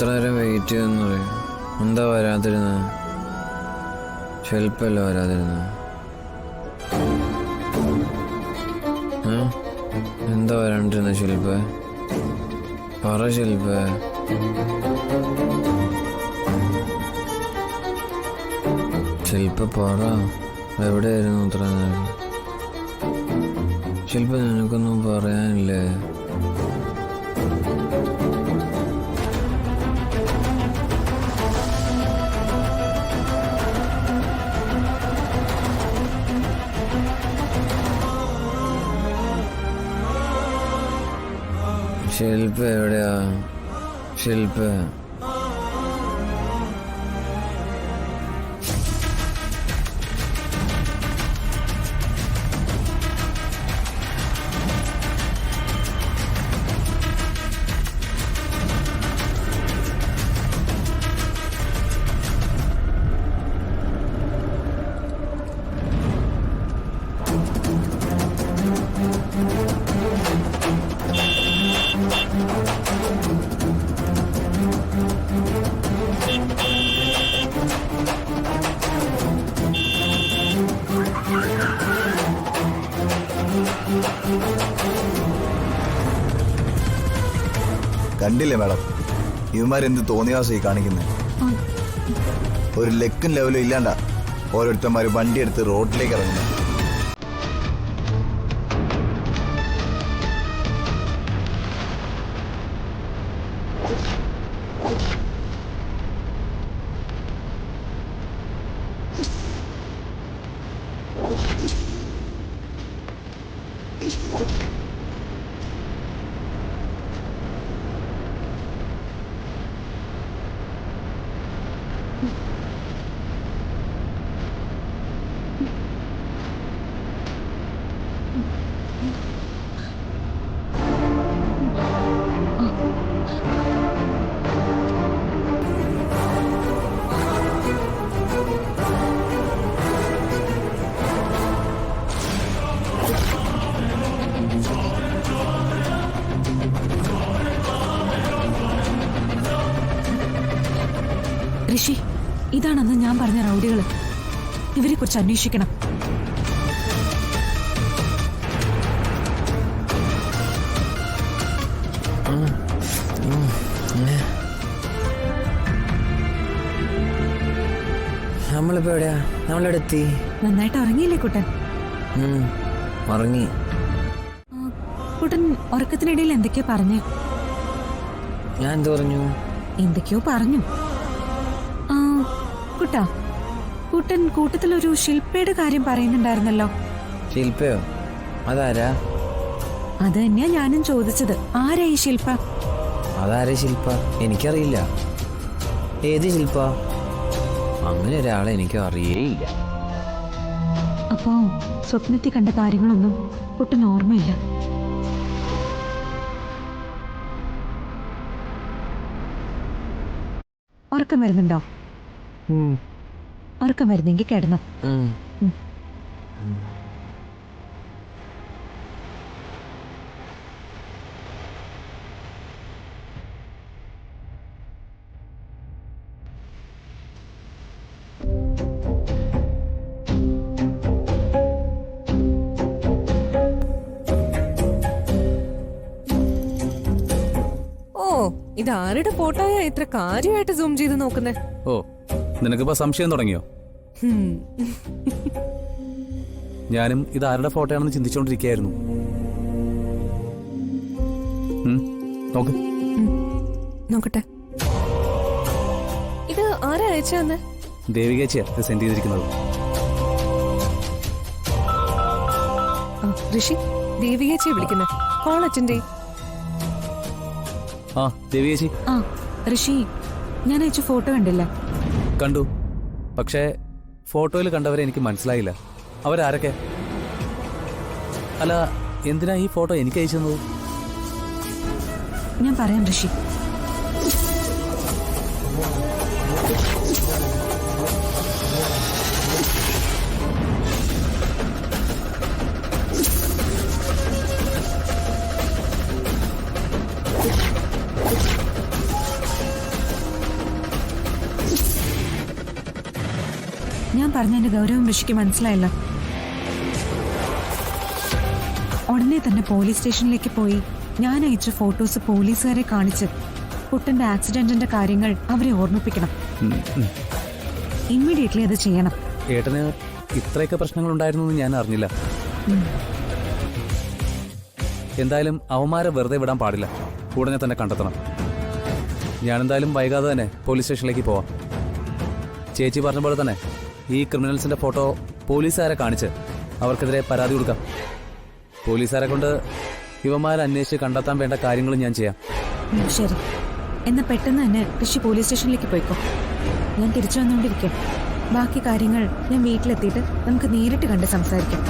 എത്ര നേരം വെയിറ്റ് ചെയ്തെന്ന് പറയും. എന്താ വരാതിരുന്നത്? ശില്പല്ല വരാതിരുന്നത്. എന്താ വരാണ്ടിരുന്ന ശില്പ? പറ ശില്പ. ശില്പ പറ, എവിടെയായിരുന്നു ഇത്ര നേരം? ശില്പ നിനക്കൊന്നും പറയാനില്ലേ? ശില്പ എവിടെയാ? ശില്പ കണ്ടില്ലേ മാഡം, ഇവന്മാരെന്ത് തോന്നിയാസി കാണിക്കുന്നത്? ഒരു ലെക്കും ലെവലും ഇല്ലാണ്ട ഓരോരുത്തന്മാര് വണ്ടി എടുത്ത് റോഡിലേക്ക് ഇറങ്ങുന്നത്. ഋഷി, ഇതാണെന്ന് ഞാൻ പറഞ്ഞ റൗഡികള്. ഇവരെ കുറിച്ച് അന്വേഷിക്കണം. നമ്മളിപ്പോ എവിടെയാ? നമ്മളെടുത്തി. നന്നായിട്ട് ഉറങ്ങിയില്ലേ കുട്ടൻ? ഉറങ്ങി. കുട്ടൻ ഉറക്കത്തിനിടയിൽ എന്തൊക്കെയോ പറഞ്ഞേ? ഞാൻ എന്ത് പറഞ്ഞു? എന്തൊക്കെയോ പറഞ്ഞു. കുട്ടാ, കുട്ടൻ കൂട്ടത്തിലൊരു ശില്പയുടെ കാര്യം പറയുന്നുണ്ടായിരുന്നല്ലോ. ശില്പയോ? അതാരാ? അത് തന്നെയാ ഞാനും ചോദിച്ചത്. ആരാ ഈ ശില്പ? അതാരാ ശില്പ? എനിക്കറിയില്ല. ഏത് ശില്പ? അങ്ങനെ ഒരാളെ എനിക്ക് അറിയേയില്ല. അപ്പോ സ്വപ്നത്തിൽ കണ്ട കാര്യങ്ങളൊന്നും കുട്ടൻ ഓർമ്മയില്ല. ഉറക്കം വരുന്നുണ്ടോ? ഉറക്കം വരുന്നെങ്കിൽ കിടന്നോ. ഇതാരുടെ ഫോട്ടോയാ ഇത്ര കാര്യമായിട്ട് സൂം ചെയ്ത് നോക്കുന്നേ? ഓ, നിനക്കിപ്പോ സംശയം തുടങ്ങിയോ? ഞാനും ഇത് ആരുടെ ഫോട്ടോയാണെന്ന് ചിന്തിച്ചോണ്ടിരിക്കുകയായിരുന്നു. നോക്കട്ടെ. ഇത് ആരാ അയച്ചെന്ന്? ദേവികേച്ചിയാ ഇത് സെൻഡ് ചെയ്തിരിക്കുന്നത്. ഋഷി, ദേവികേച്ചിയെ വിളിക്കുന്ന കോൾ അറ്റൻഡ് ചെയ്. ആ, ദേവികേച്ചി. ആ ഋഷി, ഞാൻ അയച്ച ഫോട്ടോ കണ്ടില്ല? കണ്ടു. പക്ഷേ ഫോട്ടോയിൽ കണ്ടവരെ എനിക്ക് മനസ്സിലായില്ല. അവരാരൊക്കെ? അല്ല, എന്തിനാ ഈ ഫോട്ടോ എനിക്ക് അയച്ചത്? ഞാൻ പറയാം ഋഷി. ഞാൻ പറഞ്ഞതിന്റെ ഗൗരവം ഋഷിക്ക് മനസ്സിലായല്ലോ. ഉടനെ തന്നെ പോലീസ് സ്റ്റേഷനിലേക്ക് പോയി ഞാൻ അയച്ച ഫോട്ടോസ് പോലീസുകാരെ കാണിച്ച് കുട്ടന്റെ ആക്സിഡന്റിന്റെ കാര്യങ്ങൾ അവരെ ഓർമ്മിപ്പിക്കണം. ഇമ്മീഡിയറ്റ്ലി അത് ചെയ്യണം. ഏട്ടന് ഇത്രയൊക്കെ പ്രശ്നങ്ങൾ ഉണ്ടായിരുന്നു എന്ന് ഞാൻ അറിഞ്ഞില്ല. എന്തായാലും അവന്മാരെ വെറുതെ വിടാൻ പാടില്ല. ഉടനെ തന്നെ കണ്ടെത്തണം. ഞാനെന്തായാലും വൈകാതെ തന്നെ പോലീസ് സ്റ്റേഷനിലേക്ക് പോവാം. ചേച്ചി പറഞ്ഞ പോലെ തന്നെ ഈ ക്രിമിനൽസിന്റെ ഫോട്ടോ പോലീസുകാരെ കാണിച്ച് അവർക്കെതിരെ പരാതി കൊടുക്കാം. പോലീസുകാരെ കൊണ്ട് ഇവന്മാരെ അന്വേഷിച്ച് കണ്ടെത്താൻ വേണ്ട കാര്യങ്ങൾ ഞാൻ ചെയ്യാം. ശരി, എന്നാ പെട്ടെന്ന് തന്നെ ഋഷി പോലീസ് സ്റ്റേഷനിലേക്ക് പോയിക്കോ. ഞാൻ തിരിച്ചു വന്നുകൊണ്ടിരിക്കാം. ബാക്കി കാര്യങ്ങൾ ഞാൻ വീട്ടിലെത്തിയിട്ട് നമുക്ക് നേരിട്ട് കണ്ട് സംസാരിക്കാം.